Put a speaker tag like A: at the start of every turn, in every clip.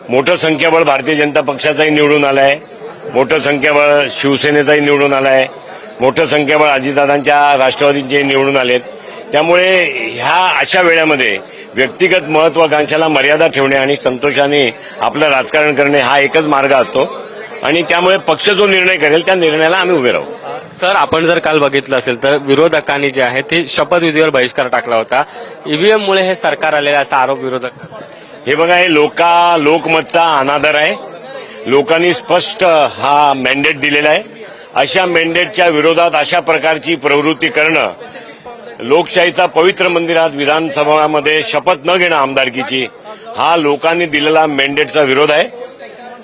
A: मोठं संख्याबळ भारतीय जनता पक्षाचाही निवडून आलाय, मोठं संख्याबळ शिवसेनेचाही निवडून आलाय, मोठं संख्याबळ अजितदादांच्या राष्ट्रवादीचे निवडून आलेत। त्यामुळे ह्या अशा वेळामध्ये व्यक्तिगत महत्वाकांक्षाला मर्यादा ठेवणे आणि संतोषाने आपलं राजकारण करणे हा एकच मार्ग असतो आणि त्यामुळे पक्ष जो निर्णय करेल त्या निर्णयाला आम्ही उभे राहू।
B: सर, आपण जर काल बघितलं असेल तर विरोधकांनी जे आहे ते शपथविधीवर बहिष्कार टाकला होता। ईव्हीएम मुळे हे सरकार आलेला असा आरोप विरोधक करतात।
A: हे बघा, हे लोकमतचा अनादर आहे। लोकांनी स्पष्ट हा मॅन्डेट दिलेला आहे। अशा मॅन्डेटच्या विरोधात अशा प्रकारची प्रवृत्ती करणं, लोकशाहीचा पवित्र मंदिरात विधानसभामध्ये शपथ न घेणं आमदारकीची, हा लोकांनी दिलेला मॅन्डेटचा विरोध आहे।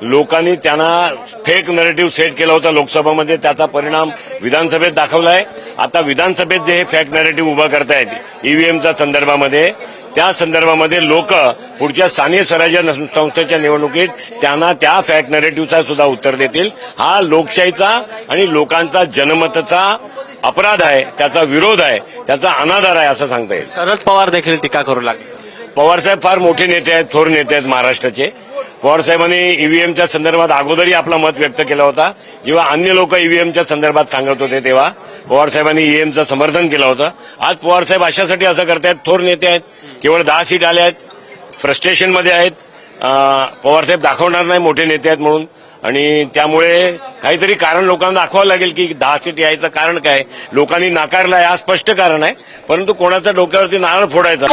A: लोकांनी त्यांना फेक नरेटिव्ह सेट केला होता लोकसभामध्ये, त्याचा परिणाम विधानसभेत दाखवला आहे। आता विधानसभेत जे हे फेक नरेटिव्ह उभा करतायत ईव्हीएमच्या संदर्भामध्ये, त्या संदर्भामध्ये लोक पुढच्या स्थानिक स्वराज्य संस्थेच्या निवडणुकीत त्यांना त्या फेक नरेटिव्हचा सुद्धा उत्तर देतील। हा लोकशाहीचा आणि लोकांचा जनमतचा अपराध आहे, त्याचा विरोध आहे, त्याचा अनादर आहे असं सांगता येईल।
B: शरद पवार देखील टीका करू लागले।
A: पवारसाहेब फार मोठे नेते आहेत, थोर नेते आहेत महाराष्ट्राचे। पवारसाहेबांनी ईव्हीएमच्या संदर्भात अगोदरही आपला मत व्यक्त केला होता। जेव्हा अन्य लोक ईव्हीएमच्या संदर्भात सांगत होते तेव्हा पवारसाहेबांनी ईव्हीएमचं समर्थन केलं होतं। आज पवारसाहेब अशासाठी असं करतायत, थोर नेते आहेत, केवळ 10 सीट आल्या आहेत, फ्रस्ट्रेशनमध्ये आहेत। पवारसाहेब दाखवणार नाही मोठे नेते आहेत म्हणून, आणि त्यामुळे काहीतरी कारण लोकांना दाखवावं लागेल की 10 सीट यायचं कारण काय, लोकांनी नाकारलं आहे, हा स्पष्ट कारण आहे। परंतु कोणाच्या डोक्यावरती नारळ फोडायचा